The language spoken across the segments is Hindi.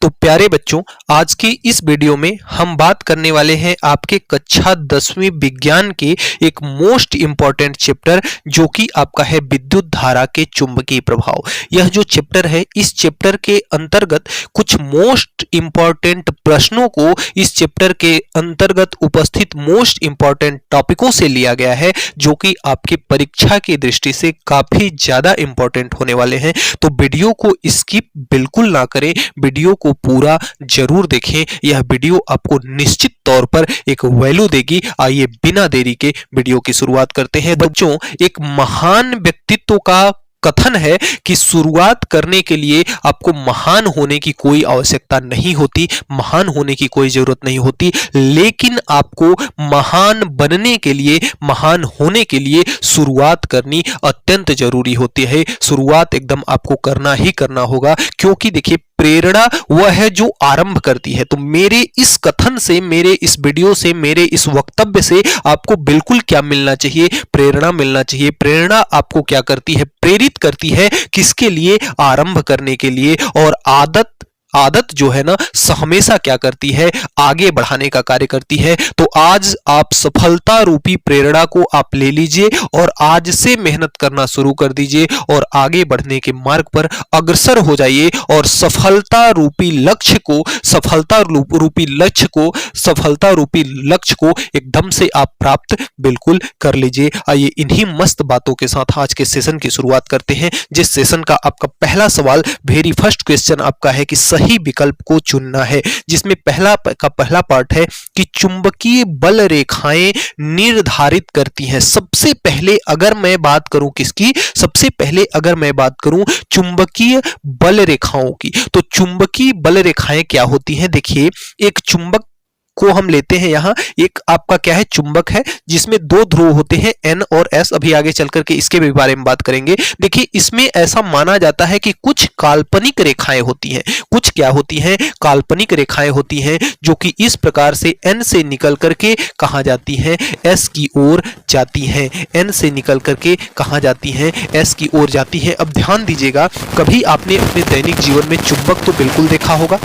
तो प्यारे बच्चों, आज की इस वीडियो में हम बात करने वाले हैं आपके कक्षा 10वीं विज्ञान के एक मोस्ट इंपॉर्टेंट चैप्टर जो कि आपका है विद्युत धारा के चुंबकीय प्रभाव। यह जो चैप्टर है, इस चैप्टर के अंतर्गत कुछ मोस्ट इंपॉर्टेंट प्रश्नों को इस चैप्टर के अंतर्गत उपस्थित मोस्ट इंपॉर्टेंट टॉपिकों से लिया गया है जो कि आपकी परीक्षा की दृष्टि से काफी ज्यादा इंपॉर्टेंट होने वाले हैं। तो वीडियो को स्किप बिल्कुल ना करें, वीडियो को पूरा जरूर देखें। यह वीडियो आपको निश्चित तौर पर एक वैल्यू देगी। आइए बिना देरी के वीडियो की शुरुआत करते हैं। बच्चों, एक महान व्यक्तित्व का कथन है कि शुरुआत करने के लिए आपको महान होने की कोई आवश्यकता नहीं होती, महान होने की कोई जरूरत नहीं होती, लेकिन आपको महान बनने के लिए, महान होने के लिए शुरुआत करनी अत्यंत जरूरी होती है। शुरुआत एकदम आपको करना ही करना होगा, क्योंकि देखिए प्रेरणा वह है जो आरंभ करती है। तो मेरे इस कथन से, मेरे इस वीडियो से, मेरे इस वक्तव्य से आपको बिल्कुल क्या मिलना चाहिए? प्रेरणा मिलना चाहिए। प्रेरणा आपको क्या करती है? प्रेरित करती है किसके लिए? आरंभ करने के लिए। और आदत जो है ना, हमेशा क्या करती है? आगे बढ़ाने का कार्य करती है। तो आज आप सफलता रूपी प्रेरणा को आप ले लीजिए और आज से मेहनत करना शुरू कर दीजिए और आगे बढ़ने के मार्ग पर अग्रसर हो जाइए और सफलता रूपी लक्ष्य को एकदम से आप प्राप्त बिल्कुल कर लीजिए। आइए इन्हीं मस्त बातों के साथ आज के सेशन की शुरुआत करते हैं, जिस सेशन का आपका पहला सवाल, वेरी फर्स्ट क्वेश्चन आपका है कि सही विकल्प को चुनना है, जिसमें पहला पार्ट है कि चुंबकीय बल रेखाएं निर्धारित करती हैं। सबसे पहले अगर मैं बात करूं किसकी? सबसे पहले अगर मैं बात करूं चुंबकीय बल रेखाओं की, तो चुंबकीय बल रेखाएं क्या होती हैं? देखिए, एक चुंबक को हम लेते हैं। यहां एक आपका क्या है? चुंबक है जिसमें दो ध्रुव होते हैं, N और S। अभी आगे चल करके इसके भी बारे में बात करेंगे। देखिए, इसमें ऐसा माना जाता है कि कुछ काल्पनिक रेखाएं होती हैं। कुछ क्या होती हैं? काल्पनिक रेखाएं होती हैं जो कि इस प्रकार से N से निकल करके कहां जाती हैं? S की ओर जाती हैं। N से निकल करके कहां जाती हैं? S की ओर जाती हैं। अब ध्यान दीजिएगा, कभी आपने अपने दैनिक जीवन में चुंबक तो बिल्कुल देखा होगा,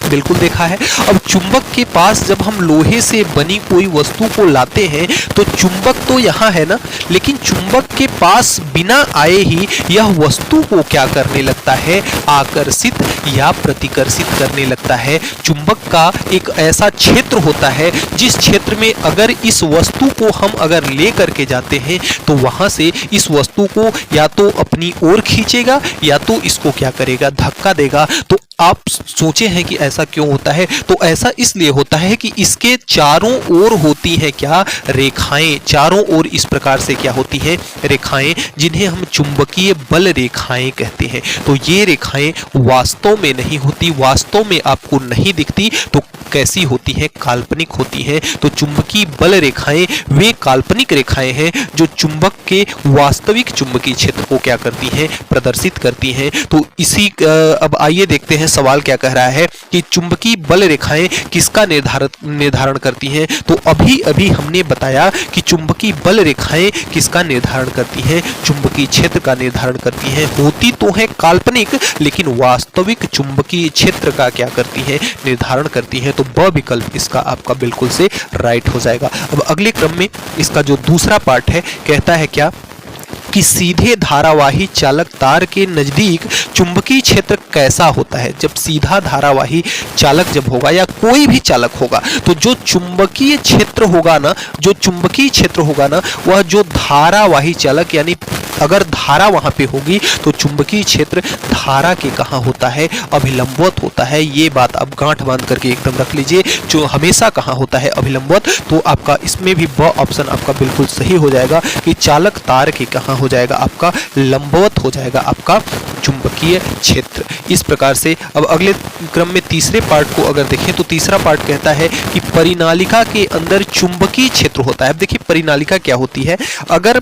बिल्कुल देखा है। अब चुंबक के पास जब हम लोहे से बनी कोई वस्तु को लाते हैं तो चुंबक तो यहाँ है ना, लेकिन चुंबक के पास बिना आए ही यह वस्तु को क्या करने लगता है? आकर्षित या प्रतिकर्षित करने लगता है। चुंबक का एक ऐसा क्षेत्र होता है जिस क्षेत्र में अगर इस वस्तु को हम अगर ले करके जाते हैं तो वहां से इस वस्तु को या तो अपनी ओर खींचेगा या तो इसको क्या करेगा? धक्का देगा। तो आप सोचे हैं कि ऐसा क्यों होता है? तो ऐसा इसलिए होता है कि इसके चारों ओर होती है क्या? रेखाएं। चारों ओर इस प्रकार से क्या होती हैं? रेखाएं, जिन्हें हम चुंबकीय बल रेखाएं कहते हैं। तो ये रेखाएं वास्तव में नहीं होती, वास्तव में आपको नहीं दिखती, तो कैसी होती हैं? काल्पनिक होती हैं। तो चुंबकीय बल रेखाएं वे काल्पनिक रेखाएं हैं जो चुंबक के वास्तविक चुंबकीय क्षेत्र को क्या करती हैं? प्रदर्शित करती हैं। तो इसी अब आइए देखते हैं सवाल क्या कह रहा है कि चुंबकीय बल रेखाएं किसका निर्धारण करती हैं। तो अभी अभी हमने बताया कि चुंबकीय बल रेखाएं किसका निर्धारण करती हैं? चुंबकीय क्षेत्र का निर्धारण करती हैं। होती तो है काल्पनिक, लेकिन वास्तविक चुंबकीय क्षेत्र का क्या करती हैं? निर्धारण करती हैं। तो ब विकल्प इसका आपका बिल्कुल से राइट हो जाएगा। अब अगले क्रम में इसका जो दूसरा पार्ट है, कहता है क्या कि सीधे धारावाही चालक तार के नजदीक चुंबकीय क्षेत्र कैसा होता है? जब सीधा धारावाही चालक जब होगा या कोई भी चालक होगा, तो जो चुंबकीय क्षेत्र होगा ना, वह जो धारावाही चालक, यानी अगर धारा वहां पे होगी तो चुंबकीय क्षेत्र धारा के कहां होता है? अभिलंबवत होता है। ये बात आप गांठ बांध करके एकदम रख लीजिए, जो हमेशा कहां होता है? अभिलंबवत। तो आपका इसमें भी ब ऑप्शन आपका बिल्कुल सही हो जाएगा कि चालक तार के कहां हो जाएगा? आपका लंबवत हो जाएगा आपका चुंबकीय क्षेत्र। इस प्रकार से अब अगले क्रम में तीसरे पार्ट को अगर देखें तो तीसरा पार्ट कहता है कि परिनालिका के अंदर चुंबकीय क्षेत्र होता है। अब देखिए परिनालिका क्या होती है? अगर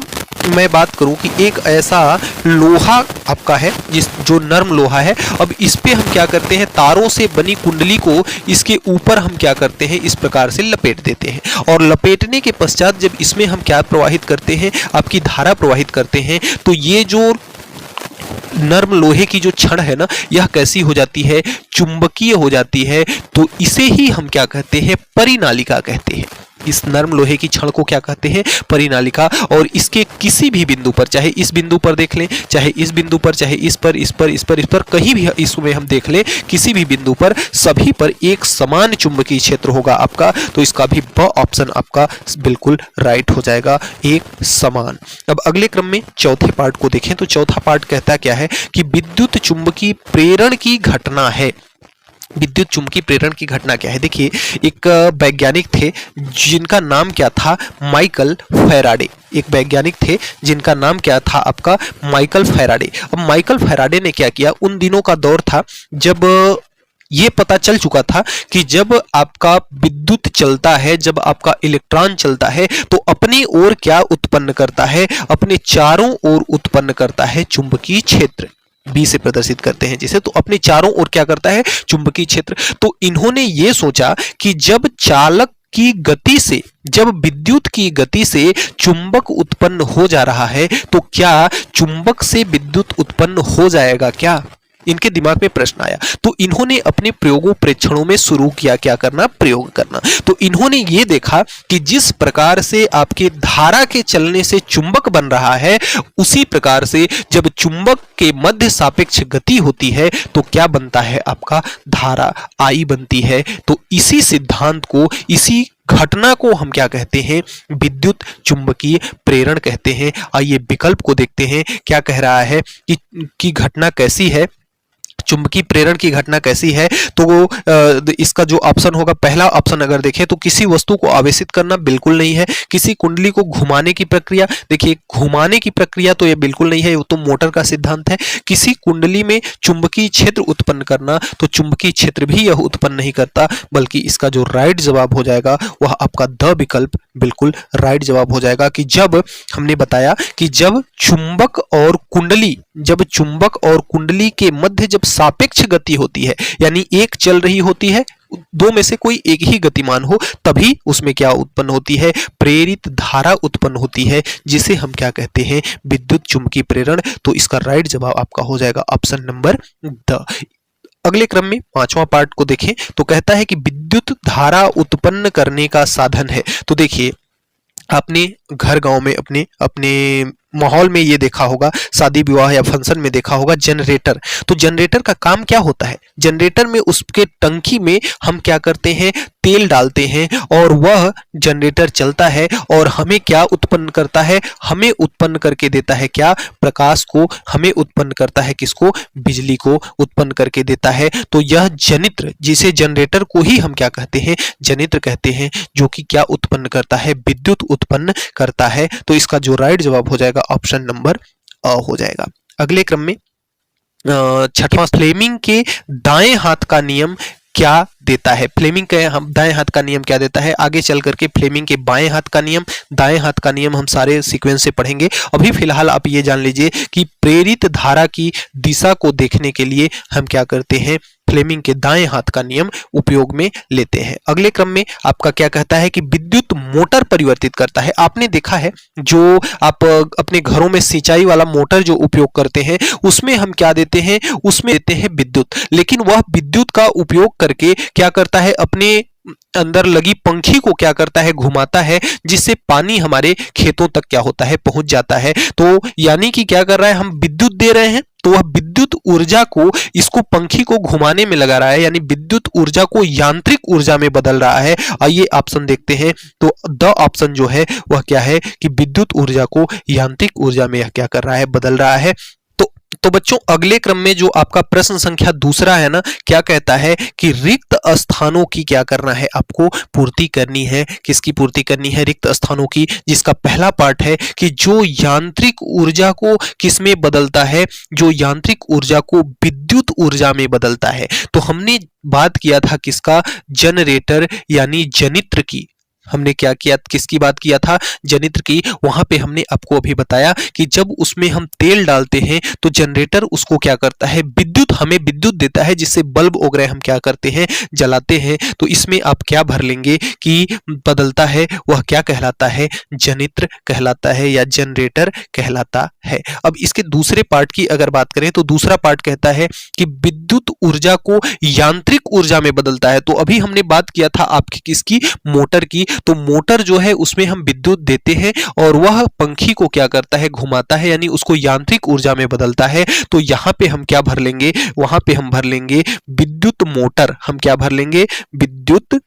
मैं बात करूं कि एक ऐसा लोहा आपका है जो नर्म लोहा है, अब इस पे हम क्या करते हैं? तारों से बनी कुंडली को इसके ऊपर हम क्या करते हैं? इस प्रकार से लपेट देते हैं, और लपेटने के पश्चात जब इसमें हम क्या प्रवाहित करते हैं? आपकी धारा प्रवाहित करते हैं। तो ये जो नर्म लोहे की जो छड़ है ना, यह कैसी हो जाती है, चुंबकीय हो जाती है। तो इसे ही हम क्या कहते हैं, परिनालिका कहते हैं। इस नर्म लोहे की छड़ को क्या कहते हैं, परिनालिका। और इसके किसी भी बिंदु पर, चाहे इस बिंदु पर देख लें, चाहे इस बिंदु पर, चाहे इस पर, इस पर, इस पर, इस पर, कहीं भी इसमें हम देख लें, किसी भी बिंदु पर सभी पर एक समान चुंबकीय क्षेत्र होगा आपका। तो इसका भी ब ऑप्शन आपका बिल्कुल राइट हो जाएगा, एक समान। अब अगले क्रम में चौथे पार्ट को देखें तो चौथा पार्ट कहता क्या है कि विद्युत चुंबकीय प्रेरण की घटना है। विद्युत चुंबकीय प्रेरण की घटना क्या है, देखिए एक वैज्ञानिक थे जिनका नाम क्या था, माइकल फैराडे। एक वैज्ञानिक थे जिनका नाम क्या था आपका, माइकल फैराडे। अब माइकल फैराडे ने क्या किया, उन दिनों का दौर था जब ये पता चल चुका था कि जब आपका विद्युत चलता है, जब आपका इलेक्ट्रॉन चलता है, तो अपनी ओर क्या उत्पन्न करता है, अपने चारों ओर उत्पन्न करता है चुंबकीय क्षेत्र। बी से प्रदर्शित करते हैं जिसे, तो अपने चारों ओर क्या करता है, चुंबकीय क्षेत्र। तो इन्होंने ये सोचा कि जब चालक की गति से, जब विद्युत की गति से चुंबक उत्पन्न हो जा रहा है, तो क्या चुंबक से विद्युत उत्पन्न हो जाएगा क्या, इनके दिमाग में प्रश्न आया। तो इन्होंने अपने प्रयोगों प्रेक्षणों में शुरू किया क्या करना, प्रयोग करना। तो इन्होंने ये देखा कि जिस प्रकार से आपके धारा के चलने से चुंबक बन रहा है, उसी प्रकार से जब चुंबक के मध्य सापेक्ष गति होती है तो क्या बनता है आपका, धारा आई बनती है। तो इसी सिद्धांत को, इसी घटना को हम क्या कहते हैं, विद्युत चुंबकीय प्रेरण कहते हैं। आइए विकल्प को देखते हैं, क्या कह रहा है कि घटना कैसी है, चुंबकीय प्रेरण की घटना कैसी है। तो इसका जो ऑप्शन होगा, पहला ऑप्शन अगर देखें तो किसी वस्तु को आवेशित करना बिल्कुल नहीं है। किसी कुंडली को घुमाने की प्रक्रिया, देखिए घुमाने की प्रक्रिया तो ये बिल्कुल नहीं है, वो तो मोटर का सिद्धांत है। किसी कुंडली में चुंबकीय क्षेत्र उत्पन्न करना, तो चुंबकीय क्षेत्र भी यह उत्पन्न नहीं करता, बल्कि इसका जो राइट जवाब हो जाएगा वह आपका द विकल्प बिल्कुल राइट जवाब हो जाएगा। कि जब हमने बताया कि जब चुंबक और कुंडली, जब चुंबक और कुंडली के मध्य जब सापेक्ष गति होती है, यानी एक चल रही होती है, दो में से कोई एक ही गतिमान हो, तभी उसमें क्या उत्पन्न होती है, प्रेरित धारा उत्पन्न होती है, जिसे हम क्या कहते हैं, विद्युत चुंबकीय प्रेरण। तो इसका राइट जवाब आपका हो जाएगा ऑप्शन नंबर द। अगले क्रम में पांचवा पार्ट को देखें तो कहता है कि विद्युत धारा उत्पन्न करने का साधन है। तो देखिए आपने घर गांव में अपने अपने माहौल में ये देखा होगा, शादी विवाह या फंक्शन में देखा होगा, जनरेटर। तो जनरेटर का काम क्या होता है, जनरेटर में उसके टंकी में हम क्या करते हैं, तेल डालते हैं और वह जनरेटर चलता है और हमें क्या उत्पन्न करता है, हमें उत्पन्न करके देता है क्या, प्रकाश को हमें उत्पन्न करता है, किसको, बिजली को उत्पन्न करके देता है। तो यह जनित्र, जिसे जनरेटर को ही हम क्या कहते हैं, जनित्र कहते हैं, जो कि क्या उत्पन्न करता है, विद्युत उत्पन्न करता है। तो इसका जो राइट जवाब हो जाएगा ऑप्शन नंबर अ हो जाएगा। अगले क्रम में छठवां, फ्लेमिंग के दाएं हाथ का नियम क्या देता है। फ्लेमिंग के दाएं हाथ का नियम क्या देता है, आगे चल करके फ्लेमिंग के बाएं हाथ का नियम, दाएं हाथ का नियम हम सारे सीक्वेंस से पढ़ेंगे। अभी फिलहाल आप ये जान लीजिए कि प्रेरित धारा की दिशा को देखने के लिए हम क्या करते हैं, फ्लेमिंग के दाएं हाथ का नियम उपयोग में लेते हैं। अगले क्रम में आपका क्या कहता है कि विद्युत मोटर परिवर्तित करता है। आपने देखा है जो आप अपने घरों में सिंचाई वाला मोटर जो उपयोग करते हैं, उसमें हम क्या देते हैं, उसमें देते हैं विद्युत, लेकिन वह विद्युत का उपयोग करके क्या करता है, अपने अंदर लगी पंखी को क्या करता है, घुमाता है, जिससे पानी हमारे खेतों तक क्या होता है, पहुंच जाता है। तो यानी कि क्या कर रहा है, हम विद्युत दे रहे हैं, तो वह विद्युत ऊर्जा को, इसको पंखी को घुमाने में लगा रहा है, यानी विद्युत ऊर्जा को यांत्रिक ऊर्जा में बदल रहा है। आइए ऑप्शन देखते हैं। तो द ऑप्शन जो है वह क्या है कि विद्युत ऊर्जा को यांत्रिक ऊर्जा में यह क्या कर रहा है, बदल रहा है। तो बच्चों अगले क्रम में जो आपका प्रश्न संख्या दूसरा है ना, क्या कहता है कि रिक्त स्थानों की क्या करना है, आपको पूर्ति करनी है। किसकी पूर्ति करनी है, रिक्त स्थानों की, जिसका पहला पार्ट है कि जो यांत्रिक ऊर्जा को किसमें बदलता है, जो यांत्रिक ऊर्जा को विद्युत ऊर्जा में बदलता है। तो हमने बात किया था किसका, जनरेटर यानी जनित्र की। हमने क्या किया, किसकी बात किया था, जनित्र की। वहां पे हमने आपको अभी बताया कि जब उसमें हम तेल डालते हैं तो जनरेटर उसको क्या करता है, विद्युत, हमें विद्युत देता है, जिससे बल्ब वगैरह हम क्या करते हैं, जलाते हैं। तो इसमें आप क्या भर लेंगे कि बदलता है, वह क्या कहलाता है, जनित्र कहलाता है या जनरेटर कहलाता है। अब इसके दूसरे पार्ट की अगर बात करें तो दूसरा पार्ट कहता है कि विद्युत ऊर्जा को यांत्रिक ऊर्जा में बदलता है। तो अभी हमने बात किया था आपकी किसकी, मोटर की। तो मोटर जो है उसमें हम विद्युत देते हैं और वह पंखी को क्या करता है, घुमाता है, यानी उसको यांत्रिक ऊर्जा में बदलता है। तो यहां पे हम क्या भर लेंगे, वहां पे हम भर लेंगे विद्युत मोटर। हम क्या भर लेंगे, विद्युत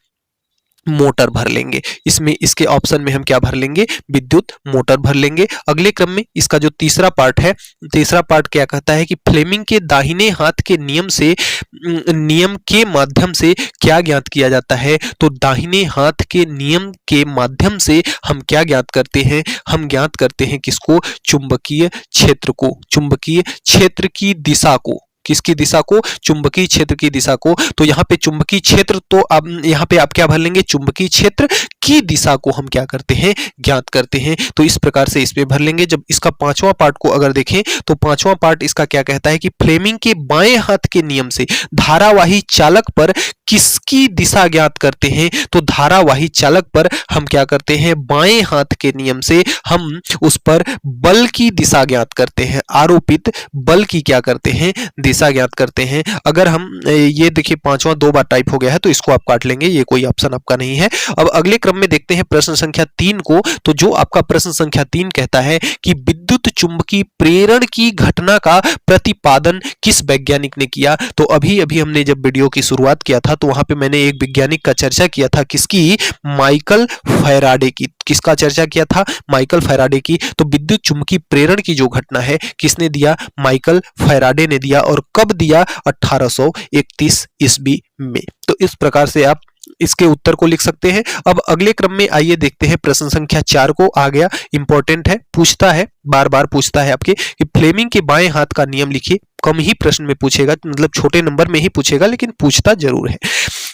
मोटर भर लेंगे। इसमें इसके ऑप्शन में हम क्या भर लेंगे, विद्युत मोटर भर लेंगे। अगले क्रम में इसका जो तीसरा पार्ट है, तीसरा पार्ट क्या कहता है कि फ्लेमिंग के दाहिने हाथ के नियम के माध्यम से क्या ज्ञात किया जाता है। तो दाहिने हाथ के नियम के माध्यम से हम क्या ज्ञात करते हैं, हम ज्ञात करते हैं किसको, चुंबकीय क्षेत्र को, चुंबकीय क्षेत्र की दिशा को। किसकी दिशा को, चुंबकीय क्षेत्र की दिशा को। तो यहाँ पे चुंबकीय क्षेत्र, तो अब यहाँ पे आप क्या भर लेंगे, चुंबकीय क्षेत्र की दिशा को हम क्या करते हैं, ज्ञात करते हैं। तो इस प्रकार से इसमें भर लेंगे। जब इसका पांचवा पार्ट को अगर देखें तो पांचवा पार्ट इसका क्या कहता है कि फ्लेमिंग के बाएं हाथ के नियम से धारावाही चालक पर किसकी दिशा ज्ञात करते हैं। तो धारावाही चालक पर हम क्या करते हैं, बाएं हाथ के नियम से हम उस पर बल की दिशा ज्ञात करते हैं, आरोपित बल की क्या करते हैं, दिशा ज्ञात करते हैं। अगर हम ये देखिए पांचवा दो बार टाइप हो गया है तो इसको आप काट लेंगे, ये कोई ऑप्शन आपका नहीं है। अब अगले क्रम में देखते हैं प्रश्न संख्या 3 को। तो जो आपका प्रश्न संख्या 3 कहता है कि विद्युत चुंबकीय प्रेरण की घटना का प्रतिपादन किस वैज्ञानिक ने किया। तो अभी अभी हमने जब वीडियो की शुरुआत किया था तो वहां पे मैंने एक वैज्ञानिक का चर्चा किया था, किसकी, माइकल फैराडे की। किसका चर्चा किया था, माइकल फैराडे की। तो विद्युत चुंबकीय प्रेरण की जो घटना है किसने दिया, माइकल फैराडे ने दिया। और कब दिया, 1831 ईस्वी में। तो इस प्रकार से आप इसके उत्तर को लिख सकते हैं। अब अगले क्रम में आइए देखते हैं प्रश्न संख्या 4 को। आ गया, इंपॉर्टेंट है, पूछता है, बार बार पूछता है आपके कि फ्लेमिंग के बाएं हाथ का नियम लिखिए। कम ही प्रश्न में पूछेगा, मतलब छोटे नंबर में ही पूछेगा, लेकिन पूछता जरूर है।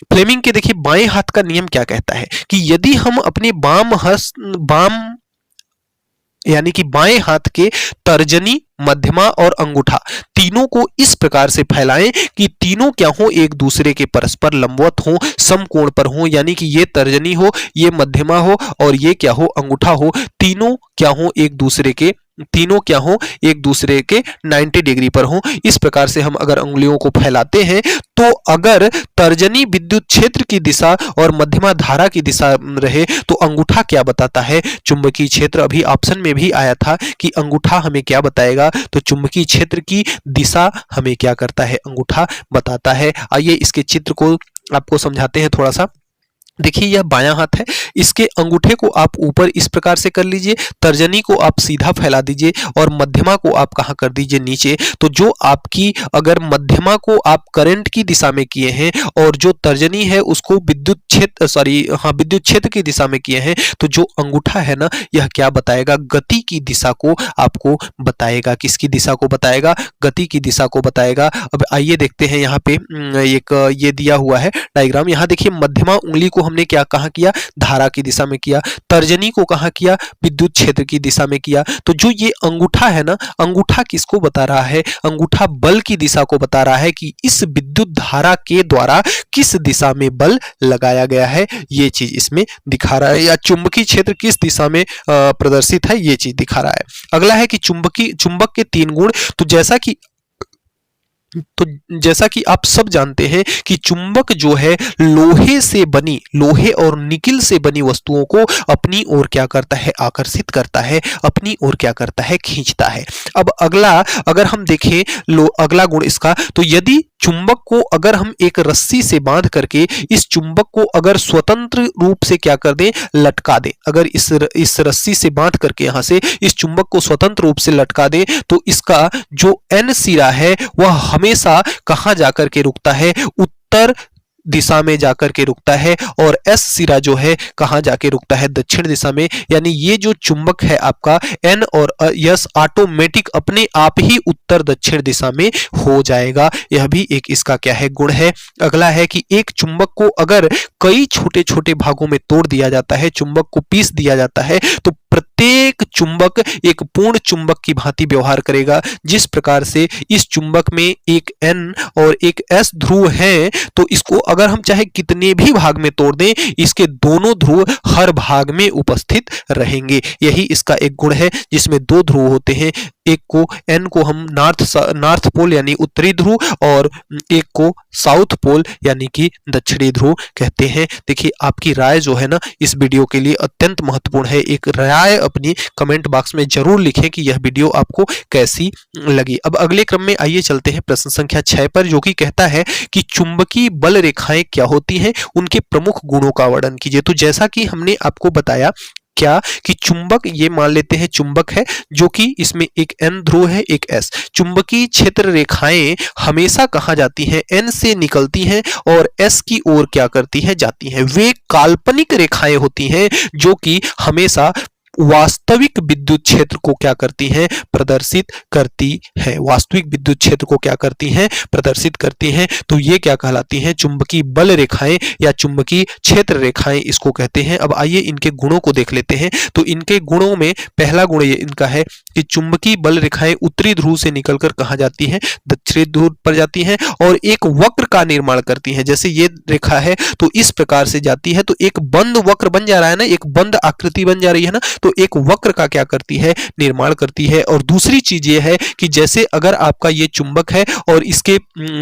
फ्लेमिंग के देखिए बाएं हाथ का नियम क्या कहता है कि यदि हम अपने बाम यानी कि बाएं हाथ के तर्जनी, मध्यमा और अंगूठा तीनों को इस प्रकार से फैलाएं कि तीनों क्या हो, एक दूसरे के परस्पर लंबवत हो, समकोण पर हो। यानी कि ये तर्जनी हो, ये मध्यमा हो और ये क्या हो, अंगूठा हो। तीनों क्या हो, एक दूसरे के, तीनों क्या हो, एक दूसरे के 90 डिग्री पर हो। इस प्रकार से हम अगर उंगलियों को फैलाते हैं तो अगर तर्जनी विद्युत क्षेत्र की दिशा और मध्यमा धारा की दिशा रहे तो अंगूठा क्या बताता है, चुंबकीय क्षेत्र। अभी ऑप्शन में भी आया था कि अंगूठा हमें क्या बताएगा, तो चुंबकीय क्षेत्र की दिशा हमें क्या करता है, अंगूठा बताता है। आइए इसके चित्र को आपको समझाते हैं थोड़ा सा। देखिए यह बायां हाथ है, इसके अंगूठे को आप ऊपर इस प्रकार से कर लीजिए, तर्जनी को आप सीधा फैला दीजिए और मध्यमा को आप कहां कर दीजिए, नीचे। तो जो आपकी, अगर मध्यमा को आप करंट की दिशा में किए हैं और जो तर्जनी है उसको विद्युत क्षेत्र की दिशा में किए हैं, तो जो अंगूठा है ना, यह क्या बताएगा, गति की दिशा को आपको बताएगा। किसकी दिशा को बताएगा, गति की दिशा को बताएगा। अब आइए देखते हैं, यहाँ पे एक ये दिया हुआ है डायग्राम। यहाँ देखिए मध्यमा उंगली को हमने क्या कहां किया, धारा की दिशा में किया। तर्जनी को कहां किया, विद्युत क्षेत्र की दिशा में किया। तो जो ये अंगूठा है ना, अंगूठा किसको बता रहा है, अंगूठा बल की दिशा को बता रहा है कि इस विद्युत धारा के द्वारा किस दिशा में बल लगाया गया है, ये चीज इसमें दिखा रहा है। या चुंबकीय क्षेत्र किस दिशा में प्रदर्शित है, ये चीज दिखा रहा है। अगला है कि चुंबक के 3 गुण। तो जैसा कि आप सब जानते हैं कि चुंबक जो है लोहे और निकिल से बनी वस्तुओं को अपनी ओर क्या करता है, आकर्षित करता है, अपनी ओर क्या करता है, खींचता है। अब अगला अगर हम देखें अगला गुण इसका, तो यदि चुंबक को अगर हम एक रस्सी से बांध करके इस चुंबक को अगर स्वतंत्र रूप से क्या कर दें, लटका दें, अगर इस रस्सी से बांध करके यहां से इस चुंबक को स्वतंत्र रूप से लटका दें, तो इसका जो एन सिरा है वह हमेशा कहां जाकर के रुकता है, उत्तर दिशा में जाकर के रुकता है और एस सिरा जो है कहाँ जाके रुकता है, दक्षिण दिशा में। यानी ये जो चुंबक है आपका एन और एस ऑटोमेटिक अपने आप ही उत्तर दक्षिण दिशा में हो जाएगा। यह भी एक इसका क्या है, गुण है। अगला है कि एक चुंबक को अगर कई छोटे छोटे भागों में तोड़ दिया जाता है, चुंबक को पीस दिया जाता है, तो प्रत्येक चुंबक एक पूर्ण चुंबक की भांति व्यवहार करेगा। जिस प्रकार से इस चुंबक में एक एन और एक एस ध्रुव है, तो इसको अगर हम चाहे कितने भी भाग में तोड़ दें, इसके दोनों ध्रुव हर भाग में उपस्थित रहेंगे। यही इसका एक गुण है, जिसमें दो ध्रुव होते हैं। एक को एन को हम नॉर्थ पोल यानी उत्तरी ध्रुव और एक को साउथ पोल यानी कि दक्षिणी ध्रुव कहते हैं। देखिए आपकी राय जो है ना इस वीडियो के लिए अत्यंत महत्वपूर्ण है। एक राय अपनी कमेंट बॉक्स में जरूर लिखें कि यह वीडियो आपको कैसी लगी। अब अगले क्रम में आइए चलते हैं प्रश्न संख्या 6 पर, जो कि कहता है कि चुंबकीय बल रेखाएं क्या होती हैं, उनके प्रमुख गुणों का वर्णन कीजिए। तो जैसा कि हमने आपको बताया क्या कि चुंबक, ये मान लेते हैं चुंबक है जो कि इसमें एक एन ध्रुव है एक एस। चुंबकीय क्षेत्र रेखाएं हमेशा कहां जाती हैं, एन से निकलती हैं और एस की ओर क्या करती हैं, जाती हैं। वे काल्पनिक रेखाएं होती हैं जो कि हमेशा वास्तविक विद्युत क्षेत्र को क्या करती हैं, प्रदर्शित करती है। वास्तविक विद्युत क्षेत्र को क्या करती हैं, प्रदर्शित करती हैं। तो ये क्या कहलाती हैं, चुंबकीय बल रेखाएं या चुंबकीय क्षेत्र रेखाएं इसको कहते हैं। अब आइए इनके गुणों को देख लेते हैं। तो इनके गुणों में पहला गुण ये इनका है कि चुंबकीय बल रेखाएं उत्तरी ध्रुव से निकलकर कहां जाती हैं, दक्षिणी ध्रुव पर जाती हैं और एक वक्र का निर्माण करती हैं। जैसे ये रेखा है तो इस प्रकार से जाती है, तो एक बंद वक्र बन जा रहा है ना, एक बंद आकृति बन जा रही है ना, तो एक वक्र का क्या करती है, निर्माण करती है। और दूसरी चीज ये है कि जैसे अगर आपका ये चुंबक है और इसके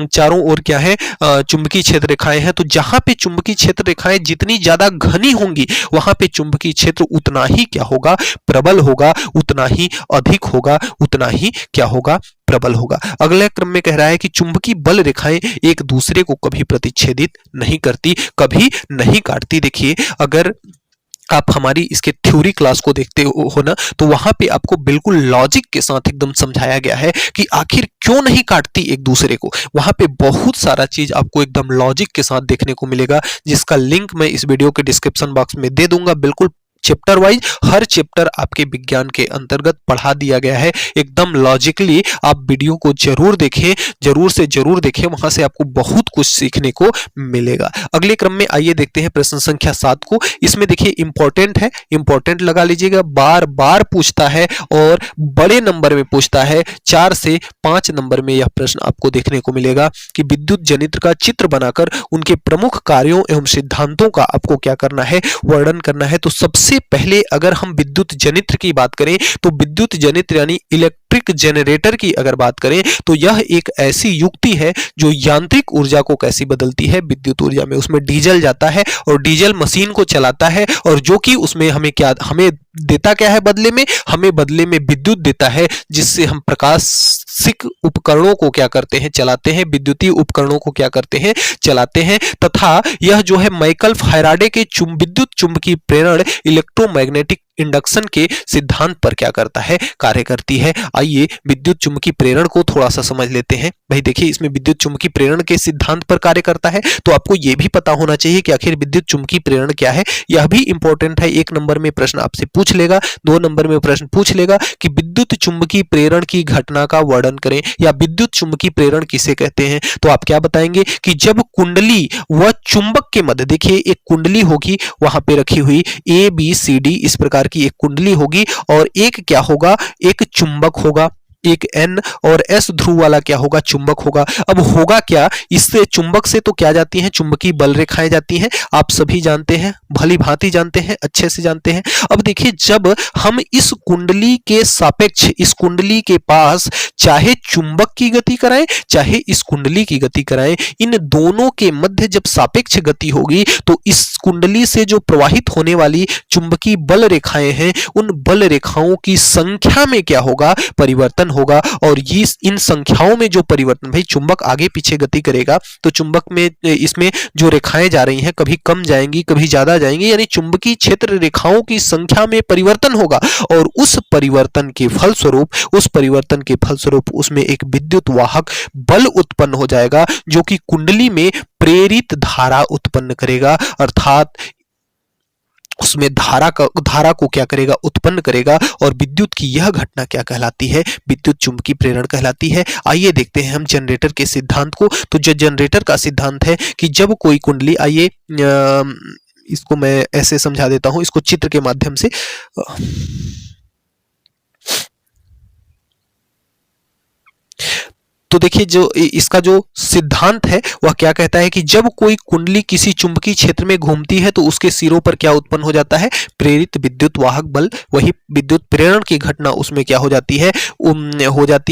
चारों ओर क्या है, चुंबकीय क्षेत्र रेखाएं हैं, तो जहां पे चुंबकीय क्षेत्र रेखाएं जितनी ज्यादा घनी होंगी वहां पे चुंबकीय क्षेत्र उतना ही क्या होगा, प्रबल होगा, उतना ही अधिक होगा, उतना ही क्या होगा, प्रबल होगा। अगले क्रम में कह रहा है कि चुंबकीय बल रेखाएं एक दूसरे को कभी प्रतिच्छेदित नहीं करती, कभी नहीं काटती। देखिए अगर आप हमारी इसके थ्योरी क्लास को देखते हो ना, तो वहां पे आपको बिल्कुल लॉजिक के साथ एकदम समझाया गया है कि आखिर क्यों नहीं काटती एक दूसरे को। वहां पे बहुत सारा चीज आपको एकदम लॉजिक के साथ देखने को मिलेगा, जिसका लिंक मैं इस वीडियो के डिस्क्रिप्शन बॉक्स में दे दूंगा। बिल्कुल चैप्टर वाइज हर चैप्टर आपके विज्ञान के अंतर्गत पढ़ा दिया गया है, एकदम लॉजिकली। आप वीडियो को जरूर देखें, जरूर से जरूर देखें, वहां से आपको बहुत कुछ सीखने को मिलेगा। अगले क्रम में आइए देखते हैं प्रश्न संख्या 7 को। इसमें देखिए इंपॉर्टेंट है, इंपॉर्टेंट लगा लीजिएगा, बार बार पूछता है और बड़े नंबर में पूछता है। 4 से 5 नंबर में यह प्रश्न आपको देखने को मिलेगा कि विद्युत जनित्र का चित्र बनाकर उनके प्रमुख कार्यों एवं सिद्धांतों का आपको क्या करना है, वर्णन करना है। तो सबसे पहले अगर हम विद्युत जनित्र की बात करें, तो विद्युत जनित्र यानी इलेक्ट्रिक जनरेटर की अगर बात करें, तो यह एक ऐसी युक्ति है जो यांत्रिक ऊर्जा को कैसी बदलती है, विद्युत ऊर्जा में। उसमें डीजल जाता है और डीजल मशीन को चलाता है, और जो कि उसमें हमें क्या, हमें देता क्या है बदले में, हमें बदले में विद्युत देता है, जिससे हम प्रकाशिक उपकरणों को क्या करते हैं, चलाते हैं, विद्युतीय उपकरणों को क्या करते हैं, चलाते हैं। तथा यह जो है माइकल फैराडे के विद्युत चुंबकीय प्रेरण इलेक्ट्रोमैग्नेटिक इंडक्शन के सिद्धांत पर क्या करता है, कार्य करती है। आइए विद्युत चुंबकीय प्रेरण को थोड़ा सा समझ लेते हैं। भाई देखिए इसमें विद्युत चुंबकीय प्रेरण के सिद्धांत पर कार्य करता है, तो आपको यह भी पता होना चाहिए कि आखिर विद्युत चुंबकीय प्रेरण क्या है। यह भी इंपॉर्टेंट है, 1 नंबर में प्रश्न आपसे पूछ लेगा, 2 नंबर में प्रश्न पूछ लेगा कि विद्युत चुंबकीय प्रेरण की घटना का वर्णन करें, या विद्युत चुंबकीय प्रेरण किसे कहते हैं। तो आप क्या बताएंगे कि जब कुंडली व चुंबक के मध्य, देखिए एक कुंडली होगी वहां पे रखी हुई ABCD इस प्रकार की एक कुंडली होगी, और एक क्या होगा, एक चुंबक होगा, एक N और S ध्रुव वाला क्या होगा, चुंबक होगा। अब होगा क्या, इससे चुंबक से तो क्या जाती हैं, चुंबकीय बल रेखाएं जाती हैं, आप सभी जानते हैं, भली भांति जानते हैं, अच्छे से जानते हैं। अब देखिए जब हम इस कुंडली के सापेक्ष, इस कुंडली के पास चाहे चुंबक की गति कराएं चाहे इस कुंडली की गति कराएं, इन दोनों के मध्य जब सापेक्ष गति होगी तो इस कुंडली से जो प्रवाहित होने वाली चुंबकीय बल रेखाएं हैं, उन बल रेखाओं की संख्या में क्या होगा, परिवर्तन होगा और ये इन संख्याओं में जो परिवर्तन, भाई चुंबक आगे पीछे गति करेगा तो चुंबक में इसमें जो रेखाएं जा रही हैं कभी कम जाएंगी कभी ज्यादा जाएंगी, यानी चुंबकीय क्षेत्र रेखाओं की संख्या में परिवर्तन होगा और उस परिवर्तन के फलस्वरूप उसमें एक विद्युत वाहक बल उत्पन्न हो जाएगा जो कि कुंडली में प्रेरित धारा उत्पन्न करेगा, अर्थात उसमें धारा को क्या करेगा, उत्पन्न करेगा। और विद्युत की यह घटना क्या कहलाती है, विद्युत चुंबकीय प्रेरण कहलाती है। आइए देखते हैं हम जनरेटर के सिद्धांत को। तो जो जनरेटर का सिद्धांत है कि जब कोई कुंडली, आइए इसको मैं ऐसे समझा देता हूं, इसको चित्र के माध्यम से। तो देखिए जो इसका जो सिद्धांत है वह क्या कहता है कि जब कोई कुंडली किसी चुंबकीय क्षेत्र में घूमती है तो उसके सिरों पर क्या उत्पन्न हो जाता है, प्रेरित विद्युत वाहक बल। वही विद्युत प्रेरण की घटना उसमें क्या हो जाती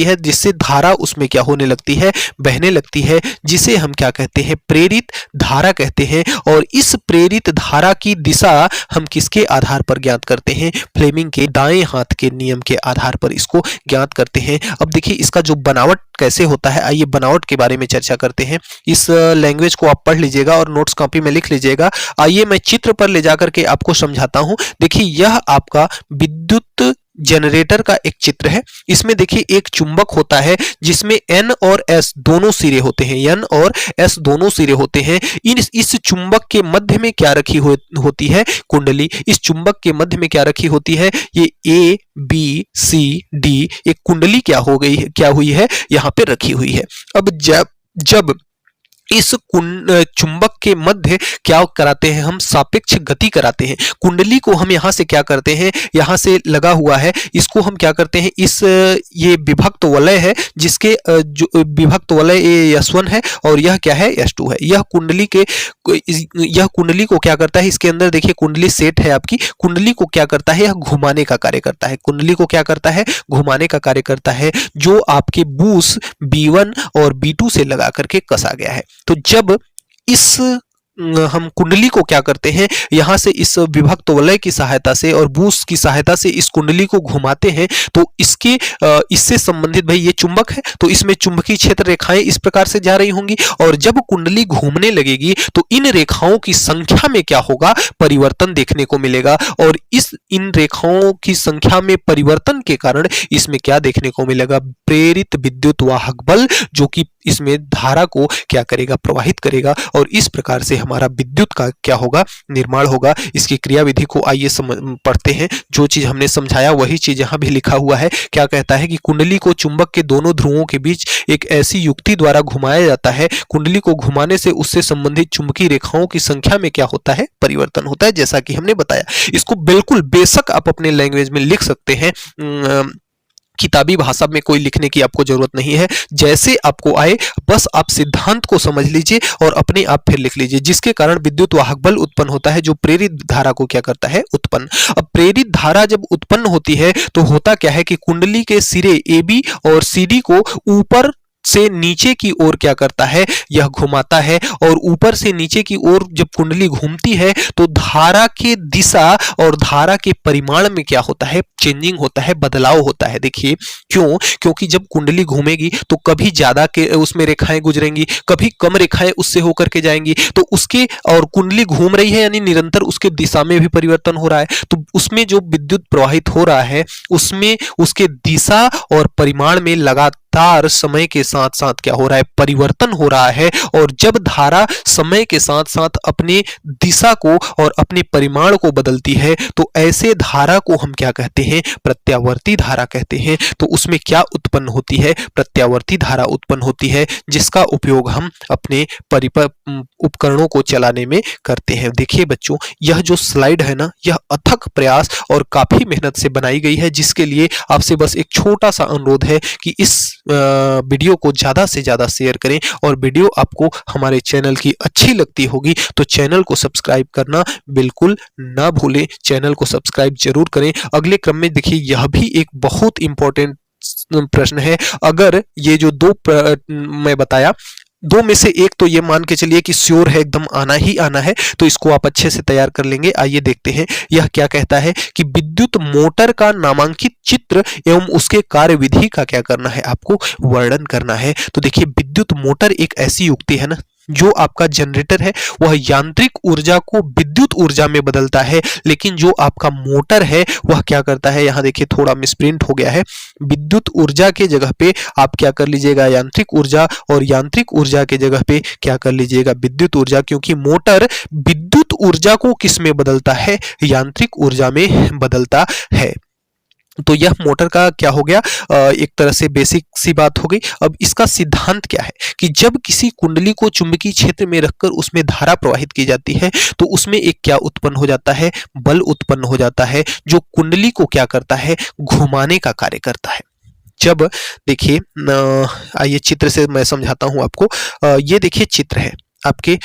है, जिससे धारा उसमें क्या होने लगती है, बहने लगती है, जिसे हम क्या कहते हैं, प्रेरित धारा कहते हैं। और इस प्रेरित धारा की दिशा हम किसके आधार पर ज्ञात करते हैं, फ्लेमिंग के दाएं हाथ के नियम के आधार पर इसको ज्ञात करते हैं। अब देखिए इसका जो बनावट कैसे होता है, आइए बनावट के बारे में चर्चा करते हैं। इस लैंग्वेज को आप पढ़ लीजिएगा और नोट्स कॉपी में लिख लीजिएगा। आइए मैं चित्र पर ले जाकर के आपको समझाता हूं। देखिए यह आपका विद्युत जनरेटर का एक चित्र है। इसमें देखिए एक चुंबक होता है जिसमें N और S दोनों सिरे होते हैं, N और S दोनों सिरे होते हैं। इस चुंबक के मध्य में क्या रखी होती है, कुंडली। इस चुंबक के मध्य में क्या रखी होती है, ये A B C D एक कुंडली क्या हुई है, यहाँ पे रखी हुई है। अब जब इस चुंबक के मध्य क्या कराते हैं, हम सापेक्ष गति कराते हैं। कुंडली को हम यहां से क्या करते हैं, यहां से लगा हुआ है, इसको हम क्या करते हैं, ये विभक्त वलय है, जिसके जो विभक्त वलय ये S1 है और यह क्या है, S2 है। यह कुंडली को क्या करता है, इसके अंदर देखिए कुंडली सेट है आपकी, कुंडली को क्या करता है, यह घुमाने का कार्य करता है। कुंडली को क्या करता है, घुमाने का कार्य करता है, जो आपके बूस B1 और B2 से लगा करके कसा गया है। तो जब हम कुंडली को क्या करते हैं, यहां से इस विभक्त वलय की सहायता से और बूस की सहायता से इस कुंडली को घुमाते हैं, तो इससे संबंधित, भाई ये चुंबक है तो इसमें चुंबकीय क्षेत्र रेखाएं इस प्रकार से जा रही होंगी और जब कुंडली घूमने लगेगी तो इन रेखाओं की संख्या में क्या होगा, परिवर्तन देखने को मिलेगा। और इन रेखाओं की संख्या में परिवर्तन के कारण इसमें क्या देखने को मिलेगा, प्रेरित विद्युत वाहक बल, जो कि इसमें धारा को क्या करेगा, प्रवाहित करेगा और इस प्रकार से हमारा विद्युत का क्या होगा, निर्माण होगा। इसकी क्रियाविधि को आइए पढ़ते हैं। जो चीज हमने समझाया वही चीज यहां भी लिखा हुआ है। क्या कहता है कि कुंडली को चुंबक के दोनों ध्रुवों के बीच एक ऐसी युक्ति द्वारा घुमाया जाता है, कुंडली को घुमाने से उससे संबंधित चुंबकीय रेखाओं की संख्या में क्या होता है, परिवर्तन होता है, जैसा कि हमने बताया। इसको बिल्कुल बेशक आप अपने लैंग्वेज में लिख सकते हैं, किताबी भाषा में कोई लिखने की आपको जरूरत नहीं है। जैसे आपको आए बस आप सिद्धांत को समझ लीजिए और अपने आप फिर लिख लीजिए, जिसके कारण विद्युत वाहक बल उत्पन्न होता है, जो प्रेरित धारा को क्या करता है, उत्पन्न। अब प्रेरित धारा जब उत्पन्न होती है तो होता क्या है कि कुंडली के सिरे AB और CD को ऊपर से नीचे की ओर क्या करता है, यह घुमाता है। और ऊपर से नीचे की ओर जब कुंडली घूमती है तो धारा के दिशा और धारा के परिमाण में क्या होता है, चेंजिंग होता है, बदलाव होता है। देखिए क्योंकि जब कुंडली घूमेगी तो कभी ज्यादा के उसमें रेखाएं गुजरेंगी, कभी कम रेखाएं उससे होकर के जाएंगी, तो उसके और कुंडली घूम रही है यानी निरंतर उसके दिशा में भी परिवर्तन हो रहा है। तो उसमें जो विद्युत प्रवाहित हो रहा है उसमें उसके दिशा और परिमाण में लगातार समय के साथ साथ क्या हो रहा है, परिवर्तन हो रहा है। और जब धारा समय के साथ साथ अपने दिशा को और अपने परिमाण को बदलती है तो ऐसे धारा को हम क्या कहते हैं, प्रत्यावर्ती धारा कहते हैं। तो उसमें क्या उत्पन्न होती है, प्रत्यावर्ती धारा उत्पन्न होती है, जिसका उपयोग हम अपने उपकरणों को चलाने में करते हैं। देखिए बच्चों, यह जो स्लाइड है ना, यह अथक प्रयास और काफी मेहनत से बनाई गई है, जिसके लिए आपसे बस एक छोटा सा अनुरोध है कि इस वीडियो को ज्यादा से ज्यादा शेयर करें। और वीडियो आपको हमारे चैनल की अच्छी लगती होगी तो चैनल को सब्सक्राइब करना बिल्कुल ना भूलें, चैनल को सब्सक्राइब जरूर करें। अगले क्रम में देखिए यह भी एक बहुत इंपॉर्टेंट प्रश्न है। अगर ये जो मैं बताया, दो में से एक तो ये मान के चलिए कि श्योर है, एकदम आना ही आना है, तो इसको आप अच्छे से तैयार कर लेंगे। आइए देखते हैं यह क्या कहता है कि विद्युत मोटर का नामांकित चित्र एवं उसके कार्यविधि का क्या करना है, आपको वर्णन करना है। तो देखिए विद्युत मोटर एक ऐसी युक्ति है ना, जो आपका जनरेटर है वह यांत्रिक ऊर्जा को विद्युत ऊर्जा में बदलता है, लेकिन जो आपका मोटर है वह क्या करता है, यहां देखिए थोड़ा मिसप्रिंट हो गया है, विद्युत ऊर्जा के जगह पे आप क्या कर लीजिएगा यांत्रिक ऊर्जा, और यांत्रिक ऊर्जा के जगह पे क्या कर लीजिएगा विद्युत ऊर्जा, क्योंकि मोटर विद्युत ऊर्जा को किस में बदलता है, यांत्रिक ऊर्जा में बदलता है। तो यह मोटर का क्या हो गया, एक तरह से बेसिक सी बात हो गई। अब इसका सिद्धांत क्या है कि जब किसी कुंडली को चुंबकीय क्षेत्र में रखकर उसमें धारा प्रवाहित की जाती है तो उसमें एक क्या उत्पन्न हो जाता है, बल उत्पन्न हो जाता है, जो कुंडली को क्या करता है, घुमाने का कार्य करता है। जब देखिए आइए चित्र से मैं समझाता हूं आपको। ये देखिए चित्र है आपके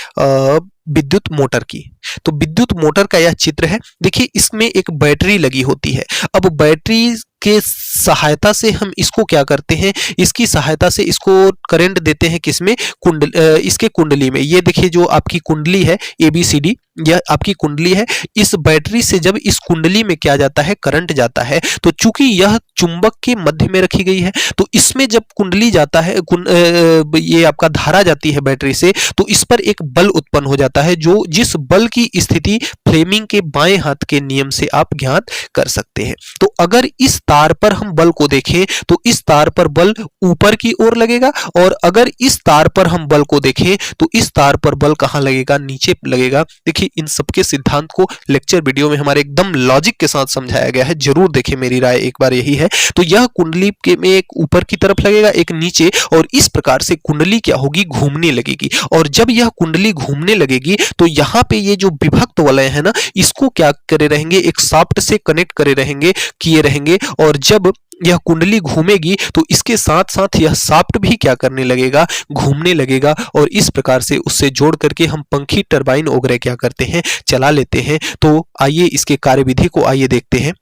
विद्युत मोटर की। तो विद्युत मोटर का यह चित्र है। देखिए इसमें एक बैटरी लगी होती है। अब बैटरी के सहायता से हम इसको क्या करते हैं, इसकी सहायता से इसको करंट देते हैं किसमें, इसके कुंडली में। ये देखिए जो आपकी कुंडली है ABCD, यह आपकी कुंडली है। इस बैटरी से जब इस कुंडली में क्या जाता है, करंट जाता है, तो चूंकि यह चुंबक के मध्य में रखी गई है, तो इसमें जब कुंडली जाता है, ये आपका धारा जाती है बैटरी से, तो इस पर एक बल उत्पन्न हो जाता है, जो जिस बल की स्थिति फ्लेमिंग के बाएं हाथ के नियम से आप ज्ञात कर सकते हैं। तो अगर इस तार पर हम बल को देखें तो इस तार पर बल ऊपर की ओर लगेगा, और अगर इस तार पर हम बल को देखें तो इस तार पर बल कहां लगेगा, नीचे लगेगा। देखिए इन सबके सिद्धांत को लेक्चर वीडियो में हमारे एकदम लॉजिक के साथ समझाया गया है, जरूर देखें, मेरी राय एक बार यही है। तो यह कुंडली के में एक ऊपर की तरफ लगेगा, एक नीचे, और इस प्रकार से कुंडली क्या होगी, घूमने लगेगी। और जब यह कुंडली घूमने लगेगी तो यहाँ पे ये जो विभक्त वलय है ना, इसको क्या करे रहेंगे, एक शाफ्ट से कनेक्ट करे रहेंगे, किए रहेंगे, और जब यह कुंडली घूमेगी तो इसके साथ साथ यह शाफ्ट भी क्या करने लगेगा, घूमने लगेगा, और इस प्रकार से उससे जोड़ करके हम पंखी, टरबाइन वगैरह क्या करते हैं, चला लेते हैं। तो आइए इसके कार्यविधि को आइए देखते हैं।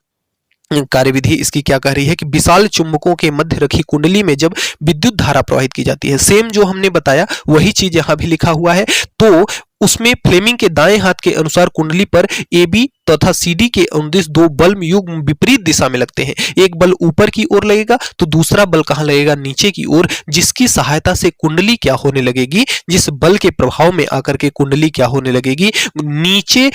कार्यविधि इसकी क्या कह रही है कि विशाल चुंबकों के मध्य रखी कुंडली में जब विद्युत धारा प्रवाहित की जाती है, सेम जो हमने बताया वही चीज यहां भी लिखा हुआ है। तो उसमें फ्लेमिंग के दाएं हाथ के अनुसार कुंडली पर AB तथा CD के अनुदिश दो बल युग्म विपरीत दिशा में लगते हैं। एक बल ऊपर की ओर लगेगा तो दूसरा बल कहां लगेगा, नीचे की ओर, जिसकी सहायता से कुंडली क्या होने लगेगी, जिस बल के प्रभाव में आकर के कुंडली क्या होने लगेगी, नीचे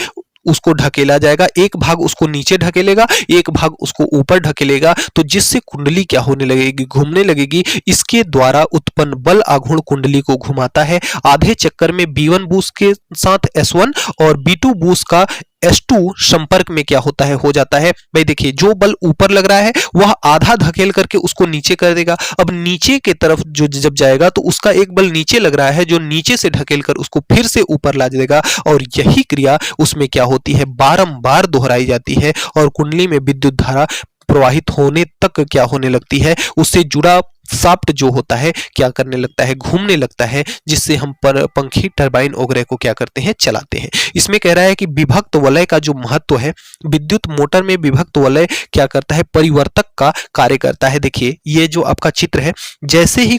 उसको ढकेला जाएगा। एक भाग उसको नीचे ढकेलेगा, एक भाग उसको ऊपर ढकेलेगा, तो जिससे कुंडली क्या होने लगेगी, घूमने लगेगी। इसके द्वारा उत्पन्न बल आघूर्ण कुंडली को घुमाता है। आधे चक्कर में B1 बूस्ट के साथ S1 और B2 बूस्ट का S2 संपर्क में क्या होता है, हो जाता है। भाई देखिए जो बल ऊपर लग रहा है वह आधा धकेल करके उसको नीचे कर देगा। अब नीचे के तरफ जो जब जाएगा तो उसका एक बल नीचे लग रहा है, जो नीचे से ढकेल कर उसको फिर से ऊपर ला देगा, और यही क्रिया उसमें क्या होती है, बारंबार दोहराई जाती है, और कुंडली में विद्युत धारा प्रवाहित होने तक क्या होने लगती है, उससे जुड़ा शाफ्ट जो होता है क्या करने लगता है, घूमने लगता है, जिससे हम पर पंखी, टरबाइन वगैरह को क्या करते हैं, चलाते हैं। इसमें कह रहा है कि विभक्त वलय का जो महत्व है, विद्युत मोटर में विभक्त वलय क्या करता है, परिवर्तक का कार्य करता है। देखिए ये जो आपका चित्र है, जैसे ही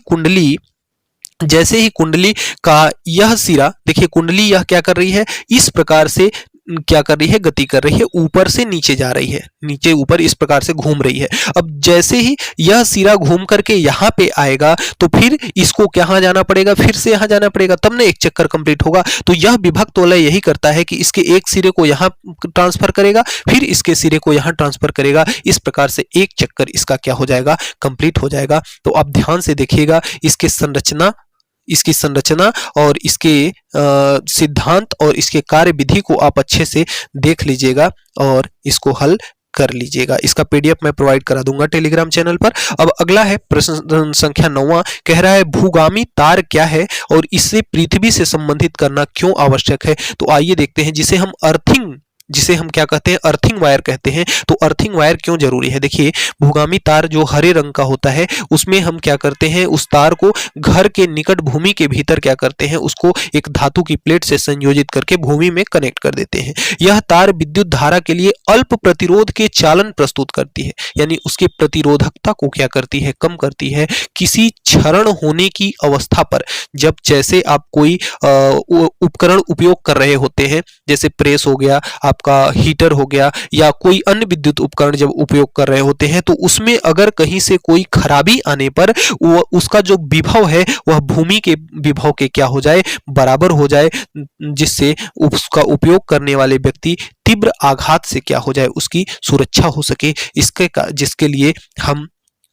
कुंडली का यह सिरा, देखिए कुंडली यह क्या कर रही है, इस प्रकार से क्या कर रही है, गति कर रही है, ऊपर से नीचे जा रही है, नीचे ऊपर इस प्रकार से घूम रही है। अब जैसे ही यह सिरा घूम करके यहाँ पे आएगा तो फिर इसको कहाँ जाना पड़ेगा, फिर से यहाँ जाना पड़ेगा, तब ना एक चक्कर कंप्लीट होगा। तो यह विभक्त वलय यही करता है कि इसके एक सिरे को यहाँ ट्रांसफर करेगा, फिर इसके सिरे को यहाँ ट्रांसफर करेगा। इस प्रकार से एक चक्कर इसका क्या हो जाएगा, कंप्लीट हो जाएगा। तो आप ध्यान से देखिएगा इसकी संरचना और इसके सिद्धांत और इसके कार्य विधि को आप अच्छे से देख लीजिएगा और इसको हल कर लीजिएगा। इसका PDF मैं प्रोवाइड करा दूंगा टेलीग्राम चैनल पर। अब अगला है प्रश्न संख्या 9, कह रहा है भूगामी तार क्या है और इससे पृथ्वी से संबंधित करना क्यों आवश्यक है। तो आइए देखते हैं, जिसे हम अर्थिंग जिसे हम क्या कहते हैं, अर्थिंग वायर कहते हैं। तो अर्थिंग वायर क्यों जरूरी है? देखिए, भूगामी तार जो हरे रंग का होता है उसमें हम क्या करते हैं, उस तार को घर के निकट भूमि के भीतर क्या करते हैं, उसको एक धातु की प्लेट से संयोजित करके भूमि में कनेक्ट कर देते हैं। यह तार विद्युत धारा के लिए अल्प प्रतिरोध के चालन प्रस्तुत करती है, यानी उसके प्रतिरोधकता को क्या करती है, कम करती है। किसी क्षरण होने की अवस्था पर, जब जैसे आप कोई उपकरण उपयोग कर रहे होते हैं, जैसे प्रेस हो गया, आपका हीटर हो गया, या कोई अन्य विद्युत उपकरण जब उपयोग कर रहे होते हैं, तो उसमें अगर कहीं से कोई खराबी आने पर वो उसका जो विभव है वह भूमि के विभव के क्या हो जाए, बराबर हो जाए, जिससे उसका उपयोग करने वाले व्यक्ति तीव्र आघात से क्या हो जाए, उसकी सुरक्षा हो सके। जिसके लिए हम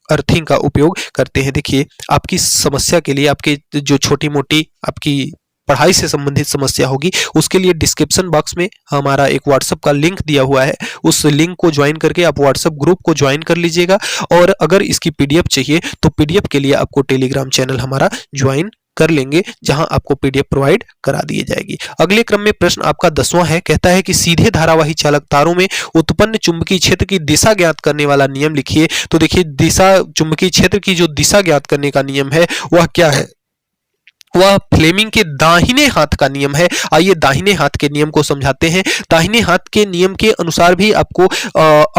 अर्थिंग का उपयोग करते हैं। देखिए, आपकी समस्या के लिए, आपके जो छोटी मोटी आपकी पढ़ाई से संबंधित समस्या होगी, उसके लिए डिस्क्रिप्शन बॉक्स में हमारा एक व्हाट्सएप का लिंक दिया हुआ है। उस लिंक को ज्वाइन करके आप व्हाट्सएप ग्रुप को ज्वाइन कर लीजिएगा। और अगर इसकी पीडीएफ चाहिए तो पीडीएफ के लिए आपको टेलीग्राम चैनल हमारा ज्वाइन कर लेंगे, जहां आपको पीडीएफ प्रोवाइड करा दी जाएगी। अगले क्रम में प्रश्न आपका 10वां है, कहता है कि सीधे धारावाही चालक तारों में उत्पन्न चुंबकीय क्षेत्र की दिशा ज्ञात करने वाला नियम लिखिए। तो देखिए, दिशा, चुंबकीय क्षेत्र की जो दिशा ज्ञात करने का नियम है वह क्या है, वह फ्लेमिंग के दाहिने हाथ का नियम है। आइए दाहिने हाथ के नियम को समझाते हैं। दाहिने हाथ के नियम के अनुसार भी आपको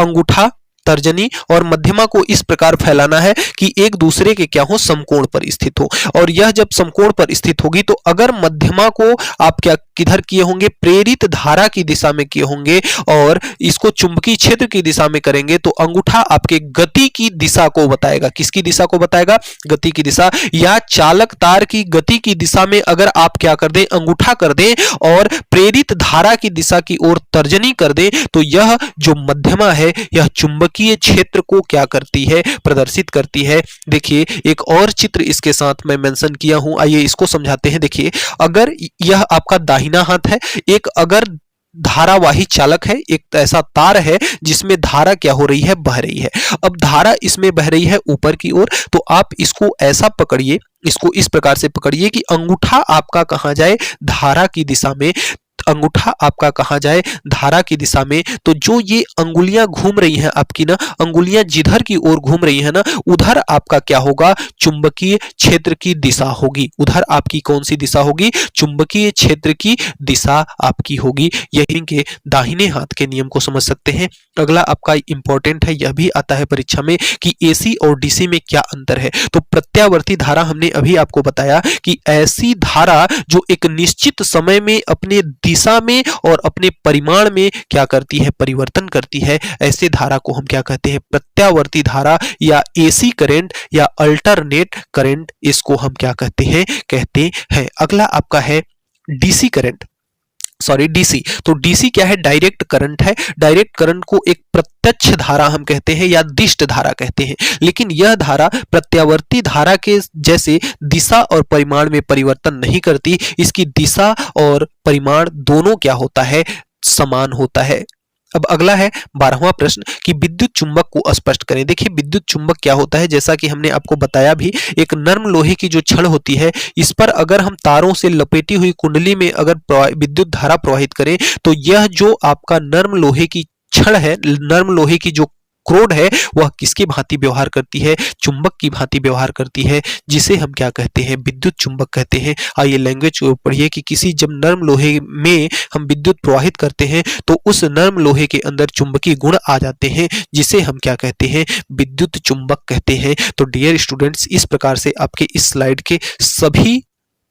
अंगूठा, तर्जनी और मध्यमा को इस प्रकार फैलाना है कि एक दूसरे के क्या हो, समकोण पर स्थित हो। और यह जब समकोण पर स्थित होगी तो अगर मध्यमा को आप क्या किधर किए होंगे, प्रेरित धारा की दिशा में किए होंगे, और इसको चुंबकीय क्षेत्र की दिशा में करेंगे, तो अंगूठा आपके गति की दिशा को बताएगा। किसकी दिशा को बताएगा? गति की दिशा। या चालक तार की गति की दिशा में अगर आप क्या कर दें, अंगूठा कर दें, और प्रेरित धारा की दिशा की ओर तर्जनी कर दें, तो यह जो मध्यमा है यह चुंबकीय क्षेत्र को क्या करती है, प्रदर्शित करती है। देखिए, एक और चित्र इसके साथ मैं मेंशन किया हूं, आइए इसको समझाते हैं। देखिए, अगर यह आपका दाहिना हाथ है, एक अगर धारावाही चालक है, एक ऐसा तार है जिसमें धारा क्या हो रही है, बह रही है। अब धारा इसमें बह रही है ऊपर की ओर, तो आप इसको ऐसा पकड़िए, इसको इस प्रकार से पकड़िए कि अंगूठा आपका कहां जाए, धारा की दिशा में। अंगूठा आपका कहां जाए, धारा की दिशा में। तो जो ये अंगुलियां घूम रही हैं आपकी ना, अंगुलियां जिधर की ओर घूम रही है ना, उधर आपका क्या होगा, चुंबकीय क्षेत्र की दिशा होगी। उधर आपकी कौन सी दिशा होगी, चुंबकीय क्षेत्र की दिशा आपकी होगी। यही के दाहिने हाथ के नियम को समझ सकते हैं। अगला आपका इंपॉर्टेंट है, यह भी आता है परीक्षा में कि एसी और डीसी में क्या अंतर है। तो प्रत्यावर्ती धारा हमने अभी आपको बताया कि ऐसी धारा जो एक निश्चित समय में अपने दिशा में और अपने परिमाण में क्या करती है, परिवर्तन करती है, ऐसे धारा को हम क्या कहते हैं, प्रत्यावर्ती धारा या एसी करंट या अल्टरनेट करंट, इसको हम क्या कहते हैं। अगला आपका है डीसी करंट, सॉरी डीसी। तो डीसी क्या है, डायरेक्ट करंट है। डायरेक्ट करंट को एक प्रत्यक्ष धारा हम कहते हैं या दिष्ट धारा कहते हैं, लेकिन यह धारा प्रत्यावर्ती धारा के जैसे दिशा और परिमाण में परिवर्तन नहीं करती। इसकी दिशा और परिमाण दोनों क्या होता है, समान होता है। अब अगला है 12वां प्रश्न कि विद्युत चुंबक को स्पष्ट करें। देखिए, विद्युत चुंबक क्या होता है, जैसा कि हमने आपको बताया भी, एक नर्म लोहे की जो छड़ होती है, इस पर अगर हम तारों से लपेटी हुई कुंडली में अगर विद्युत धारा प्रवाहित करें, तो यह जो आपका नर्म लोहे की छड़ है, नर्म लोहे की जो क्रोड है, वह किसकी भांति व्यवहार करती है, चुंबक की भांति व्यवहार करती है, जिसे हम क्या कहते हैं, विद्युत चुंबक कहते हैं। आइए लैंग्वेज को पढ़िए कि किसी जब नर्म लोहे में हम विद्युत प्रवाहित करते हैं तो उस नर्म लोहे के अंदर चुंबकीय गुण आ जाते हैं, जिसे हम क्या कहते हैं, विद्युत चुंबक कहते हैं। तो डियर स्टूडेंट्स, इस प्रकार से आपके इस स्लाइड के सभी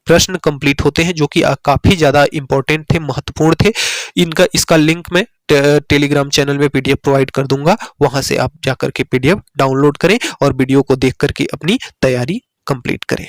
प्रश्न कंप्लीट होते हैं, जो कि काफी ज्यादा इंपॉर्टेंट थे, महत्वपूर्ण थे। इसका लिंक मैं टेलीग्राम चैनल में पीडीएफ प्रोवाइड कर दूंगा, वहां से आप जाकर के पीडीएफ डाउनलोड करें और वीडियो को देख करके अपनी तैयारी कंप्लीट करें।